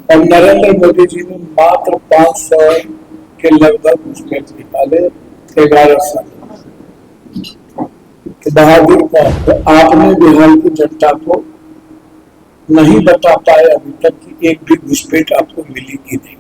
और नरेंद्र मोदी जी ने मात्र 500 के लगभग घुसपैठ निकाले 11 साल। बहादुर कौन? तो आपने बिहार की जनता को नहीं बता पाए अभी तक कि एक भी घुसपैठ आपको मिली कि नहीं।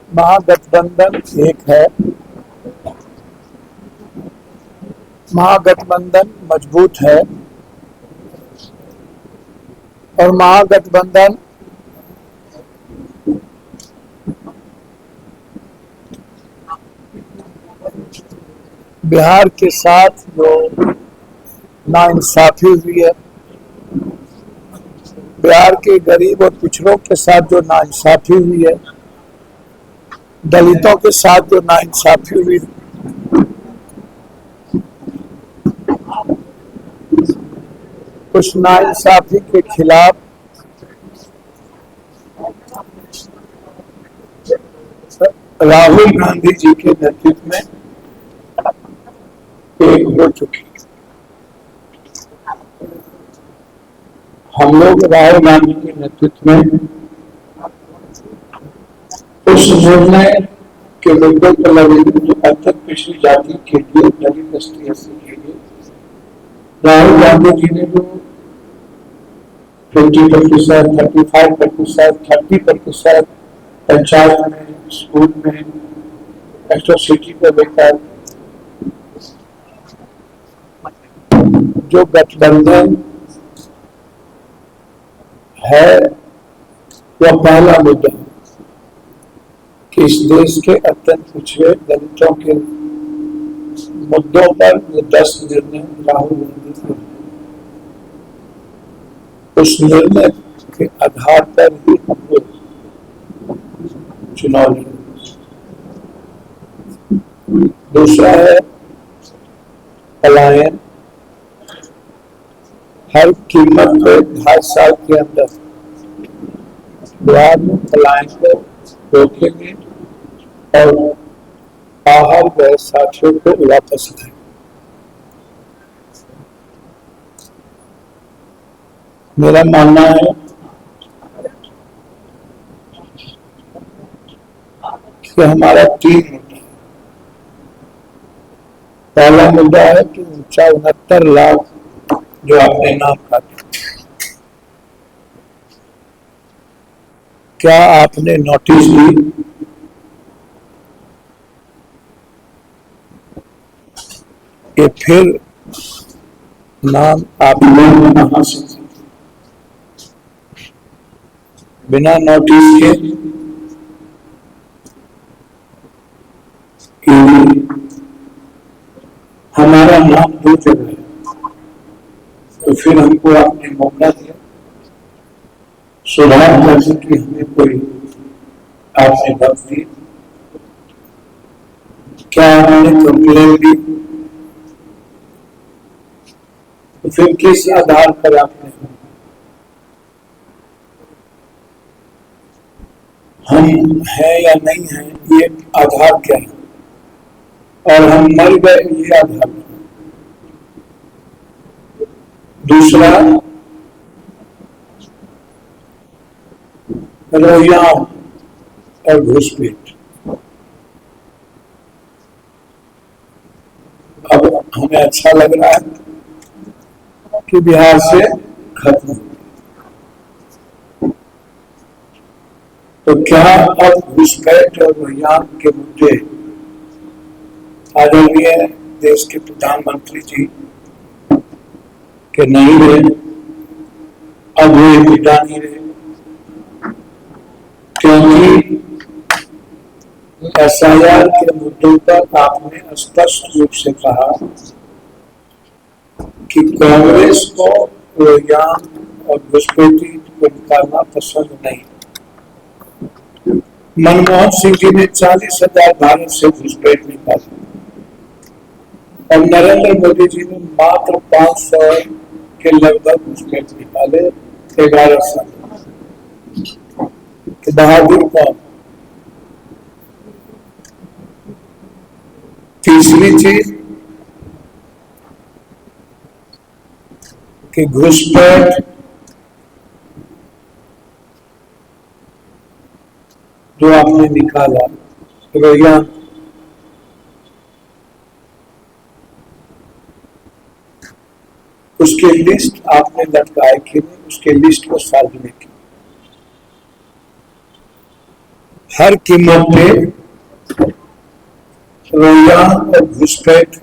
महागठबंधन एक है, महागठबंधन मजबूत है और महागठबंधन बिहार के साथ जो नाइंसाफी हुई है, बिहार के गरीब और पिछड़ों के साथ जो नाइंसाफी हुई है, दलितों के साथ जो नाइंसाफी हुई, उस नाइंसाफी के खिलाफ राहुल गांधी जी के नेतृत्व में एक हो चुकी। हम लोग राहुल गांधी के नेतृत्व में उस निर्णय के मुद्दों पर लड़ेंगे जो अत्यंत पिछड़ी जाति के लिए, दलित एसटी एससी के लिए राहुल गांधी जी ने जो 50%, 35%, 30% पंचायत में, स्कूल में, एट्रोसिटी को लेकर जो गठबंधन है वह पहला मुद्दा कि इस देश के अत्यंत पिछड़े दलितों के मुद्दों पर वो 10 निर्णय राहुल गांधी ने, उस निर्णय के आधार पर ही हम लोग चुनाव लड़ेंगे। दूसरा है पलायन। हर कीमत पे 2.5 साल के अंदर बिहार में पलायन को रोकेंगे और बाहर गए साथियों को वापस लाएंगे। मेरा मानना है कि हमारा 3 मुद्दा है। पहला मुद्दा है कि 69 लाख जो आपने नाम काटे, क्या आपने नोटिस दी कि फिर नाम आपने कहां से बिना नोटिस के हमारा नाम 2 जगह है, तो फिर हमको आपने मौका दिया सुधार करने की, हमें कोई आपने वक्त दी, क्या आपने कंप्लेन दी, तो फिर किस आधार पर आपने हम है या नहीं है ये आधार क्या है, और हम मर गए ये आधार। दूसरा रोहियाम और घुसपैठ। अब हमें अच्छा लग रहा है कि बिहार से खत्म, तो क्या अब घुसपैठ और रोहियाम के मुद्दे आदरणीय देश के प्रधानमंत्री जी के नहीं रहे, अब वे पिता नहीं रहे, क्योंकि एसआईआर के मुद्दों पर आपने स्पष्ट रूप से कहा कि कांग्रेस को रोहियाम और घुसपैठी को निकालना पसंद नहीं। मनमोहन सिंह जी ने 40,000 भारत से घुसपैठ निकाली और नरेंद्र मोदी जी ने मात्र 500 के लगभग घुसपैठ निकाले 11 साल। बहादुर कौन? तीसरी चीज कि घुसपैठ जो आपने निकाला रवैया, उसके लिस्ट आपने लटकाए कि नहीं, उसके लिस्ट को सार्वजनिक की। हर कीमत पे रवैया और घुसपैठ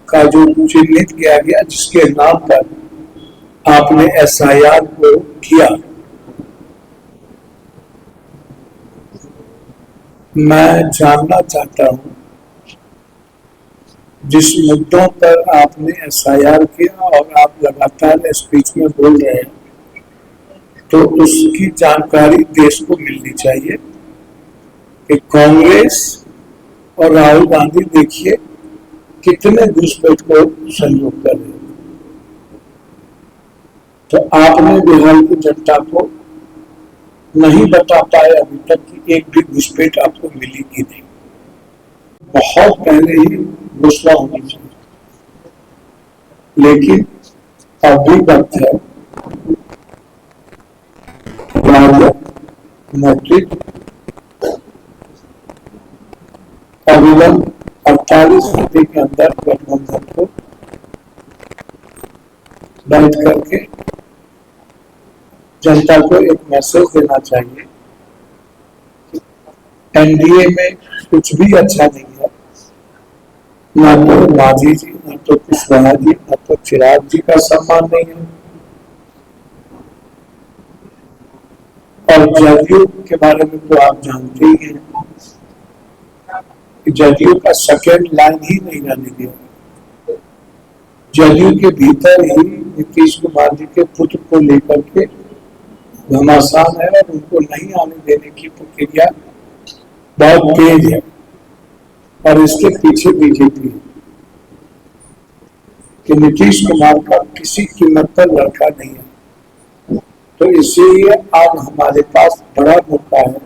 का जो चिन्हित किया गया, जिसके नाम पर आपने एसआईआर को किया, मैं जानना चाहता हूं जिस मुद्दों पर आपने एसआईआर किया और आप लगातार स्पीच में बोल रहे हैं, तो उसकी जानकारी देश को मिलनी चाहिए कि कांग्रेस और राहुल गांधी देखिए कितने घुसपैठ को सहयोग कर रहे हैं। तो आपने बिहार की जनता को नहीं बता पाए अभी तक कि एक भी घुसपैठ आपको मिली कि नहीं। बहुत पहले ही घोषणा होनी चाहिए, लेकिन अभी वक्त है मैट्रिक अविलंब 48 घंटे के अंदर गठबंधन को बैठ करके जनता को एक मैसेज देना चाहिए। एनडीए में कुछ भी अच्छा नहीं है, ना तो मांझी जी, ना तो कुशवाहा जी, ना तो चिराग जी का सम्मान नहीं है। और जदयू के बारे में तो आप जानते ही हैं कि जदयू का सेकेंड लाइन ही नहीं रहने दिया। जदयू के भीतर ही नीतीश कुमार जी के पुत्र को लेकर के घमासान है और उनको नहीं आने देने की प्रक्रिया बहुत तेज है, और इसके पीछे बीजेपी है कि नीतीश कुमार का किसी कीमत पर लड़का नहीं है। तो इसीलिए आज हमारे पास बड़ा मौका है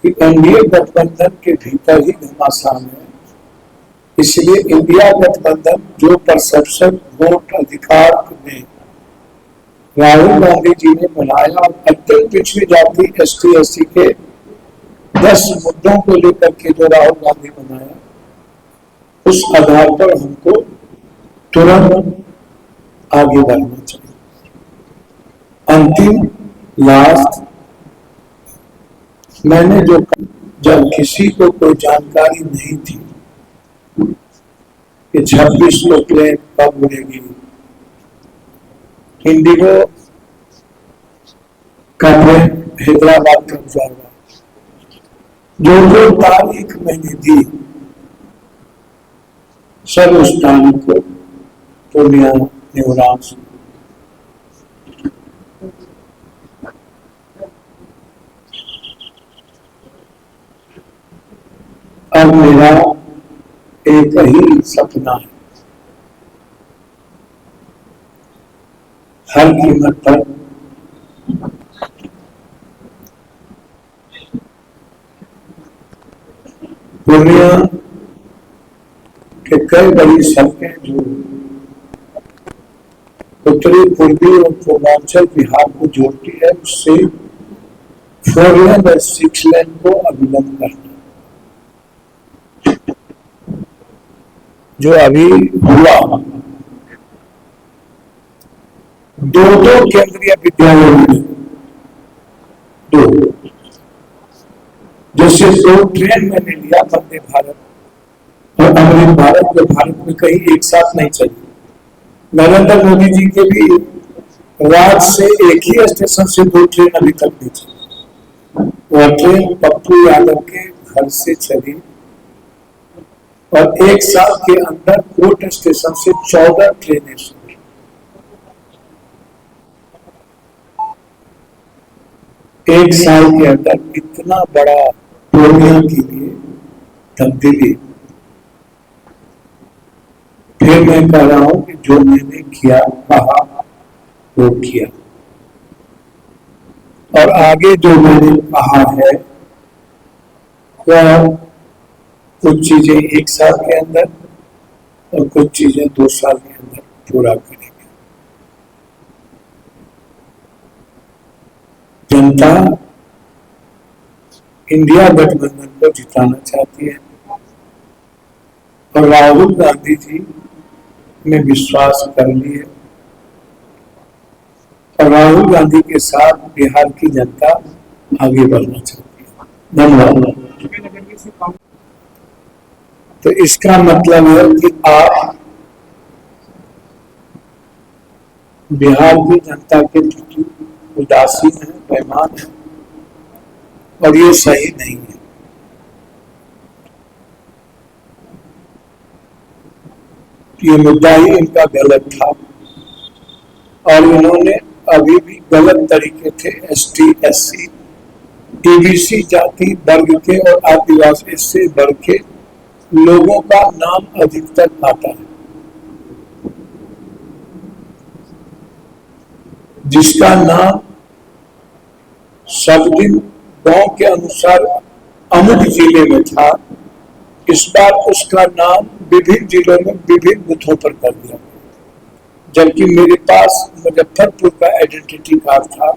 कि एनडीए गठबंधन के भीतर ही घमासान है। इसलिए इंडिया गठबंधन जो परसेप्शन वोट अधिकार में राहुल गांधी जी ने बनाया और अत्यंत पिछड़ी जाति एसटी एससी के 10 मुद्दों को लेकर के जो राहुल गांधी बनाया, उस आधार पर हमको तुरंत आगे बढ़ना चाहिए। अंतिम लास्ट मैंने जो जब किसी को कोई जानकारी नहीं थी कि 26 प्लेन कब उड़ेगी, इंडिगो का प्लेन हैदराबाद कब जाएगा, जो जो तारीख मैंने दी सब उस तारीख को पूर्णिया युवराज अब मेरा एक ही सपना है, हर कीमत पर पूर्णिया के कई बड़ी सड़कें जो उत्तरी पूर्वी और पूर्वांचल बिहार को जोड़ती है, उससे 4 लेन और 6 लेन को अभिलंब करना, जो अभी हुआ। 2 केंद्रीय विद्यालय में 2, जैसे 2 ट्रेन मैंने लिया, वंदे भारत और अमृत भारत, जो भारत में कहीं एक साथ नहीं चली। नरेंद्र मोदी जी के भी राज से एक ही स्टेशन से 2 ट्रेन अभी तक नहीं चली। वह ट्रेन पप्पू यादव के घर से चली और 1 साल के अंदर कोर्ट स्टेशन से 14 ट्रेनें चली। एक साल के अंदर इतना बड़ा पूर्णिया के लिए तब्दीली। फिर मैं कह रहा हूं कि जो मैंने किया, कहा, वो किया, और आगे जो मैंने कहा है वह कुछ चीजें 1 साल के अंदर और कुछ चीजें 2 साल के अंदर पूरा करेंगे। जनता इंडिया गठबंधन को जिताना चाहती है और राहुल गांधी जी ने विश्वास कर लिए और राहुल गांधी के साथ बिहार की जनता आगे बढ़ना चाहती है। धन्यवाद। तो इसका मतलब है कि आप बिहार की जनता के प्रति उदासीन है, बेईमान है और ये सही नहीं है। ये मुद्दा ही इनका गलत था और इन्होंने अभी भी गलत तरीके से एसटी, एससी, ईबीसी जाति वर्ग के और आदिवासी से बढ़ के लोगों का नाम अधिकतर आता है, जिसका नाम सब दिन गांव के अनुसार अमुक जिले में था, इस बार उसका नाम विभिन्न जिलों में विभिन्न बूथों पर कर दिया। जबकि मेरे पास मुजफ्फरपुर का आइडेंटिटी कार्ड था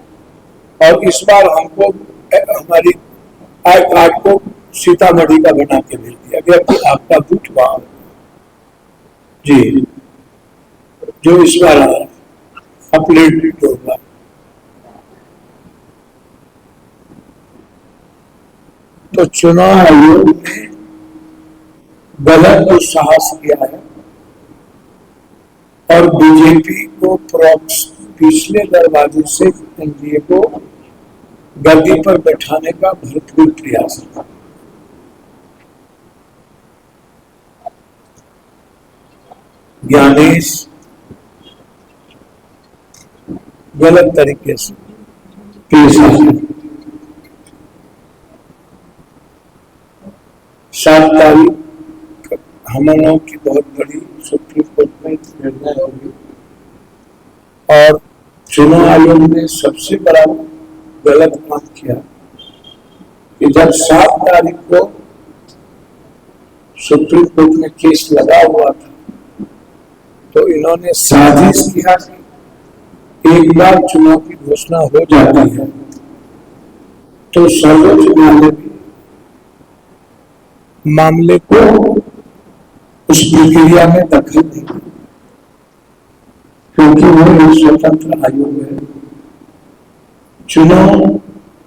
और इस बार हमको हमारी आई कार्ड को सीतामढ़ी का बना के भेज दिया गया कि आपका बूथ वहां जी जो इस बार आया अपडेट होगा। तो चुनाव आयोग ने गलत दुस्साहस किया है और बीजेपी को पिछले दरवाजे से एनडीए को गद्दी पर बैठाने का भरपूर प्रयास है। ज्ञानेश गलत तरीके से पेश आए। 7 तारीख हम लोगों की बहुत बड़ी सुप्रीम कोर्ट में निर्णय होगी और चुनाव आयोग ने सबसे बड़ा गलत काम किया कि जब 7 तारीख को सुप्रीम कोर्ट में केस लगा हुआ था तो इन्होंने साजिश किया कि एक बार चुनाव की घोषणा हो जाती है तो सर्वोच्च न्यायालय भी मामले को उस प्रक्रिया में दखल नहीं, क्योंकि वो एक स्वतंत्र आयोग है। चुनाव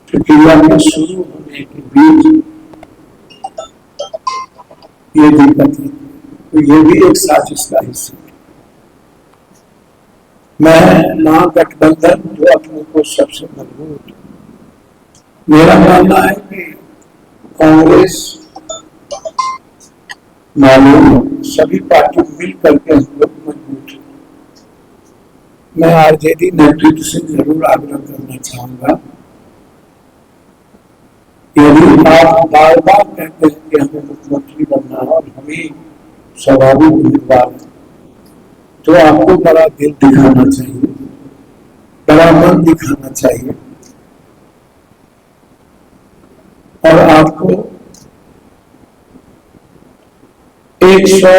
प्रक्रिया में शुरू होने के बीच ये दिक्कत है, तो ये भी एक साजिश का हिस्सा है। मैं महागठबंधन जो अपने को सबसे मजबूत, मेरा मानना है कि कांग्रेस मालूम सभी पार्टी मिल करके हम लोग मजबूत हैं। मैं आरजेडी नेतृत्व से जरूर आग्रह करना चाहूंगा, यदि आप बार बार कहते हैं कि हमें मुख्यमंत्री बनना है और हम ही स्वाभाविक उम्मीदवार हैं, तो आपको बड़ा दिल दिखाना चाहिए, बड़ा मन दिखाना चाहिए और आपको 100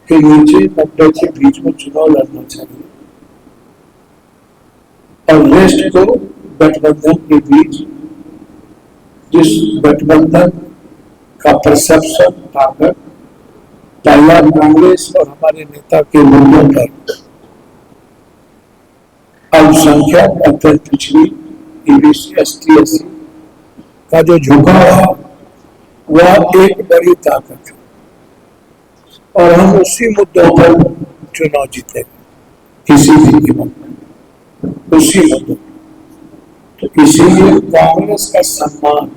के नीचे 90 के बीच में चुनाव लड़ना चाहिए और रेस्ट को गठबंधन के बीच, जिस गठबंधन का परसेप्शन ताकत पहला कांग्रेस और हमारे नेता के मुद्दों पर अल्पसंख्यक अत्यंत पिछड़ी ईबीसी, एसटी, एससी का जो झुकाव है वह एक बड़ी ताकत है और हम उसी मुद्दों पर चुनाव जीतेंगे, किसी भी कीमत पर उसी मुद्दों। तो इसीलिए कांग्रेस का सम्मान,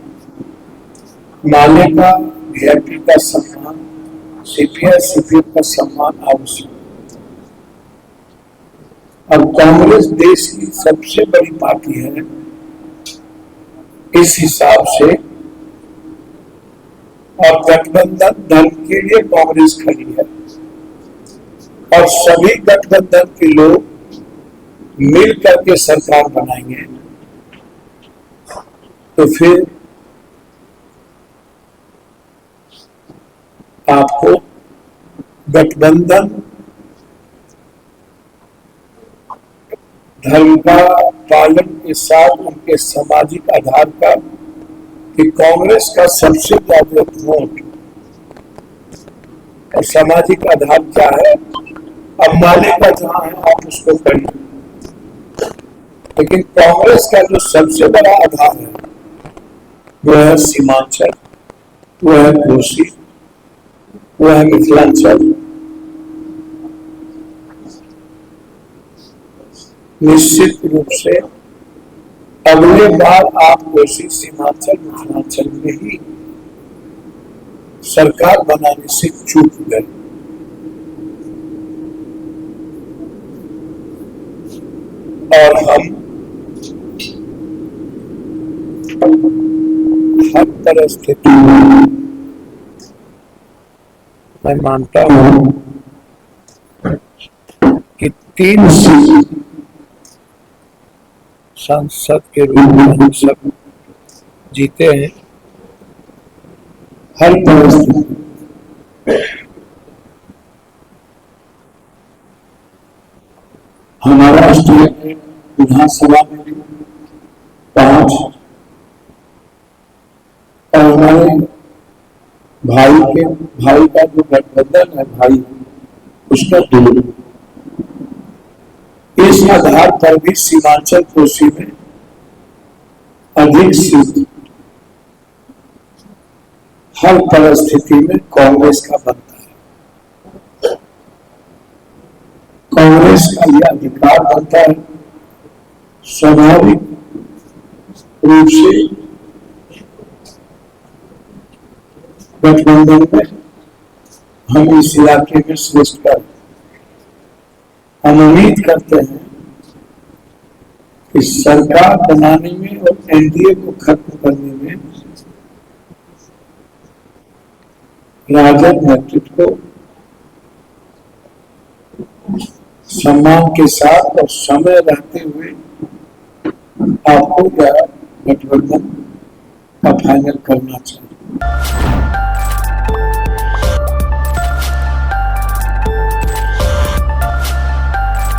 माले का, वीआईपी का सम्मान, सीपीआई सीपीएम का सम्मान आवश्यक। अब कांग्रेस देश की सबसे बड़ी पार्टी है, इस हिसाब से और गठबंधन धर्म के लिए कांग्रेस खड़ी है और सभी गठबंधन के लोग मिल करके सरकार बनाएंगे, तो फिर आपको गठबंधन धर्म का पालन के साथ उनके सामाजिक आधार का कि कांग्रेस का सबसे ज्यादा वोट और सामाजिक आधार क्या है, अब माले का जहां है आप उसको करिए, लेकिन कांग्रेस का जो सबसे बड़ा आधार है वो है सीमांचल, वो है कोसी, वो है मिथिलांचल। निश्चित रूप से अगले बार आप कोसी, सीमांचल, मिथिलांचल में ही सरकार बनाने से चूक गए। और हम हर परिस्थिति में, मैं मानता हूं कि 3 सीट सांसद के रूप में हम सब जीते हैं। हर परिस्थिति हमारा स्टेट विधानसभा में 5 और हमारे भाई का जो गठबंधन है भाई उसका 2। इस आधार पर भी सीमांचल कोसी में अधिक सीट हर परिस्थिति में कांग्रेस का बनता है। कांग्रेस का यह अधिकार बनता है। स्वाभाविक रूप से गठबंधन में हम इस इलाके में श्रेष्ठ कर, हम उम्मीद करते हैं कि सरकार बनाने में और एनडीए को खत्म करने में राजद नेतृत्व को सम्मान के साथ और समय रहते हुए आपको यह गठबंधन का फाइनल करना चाहिए।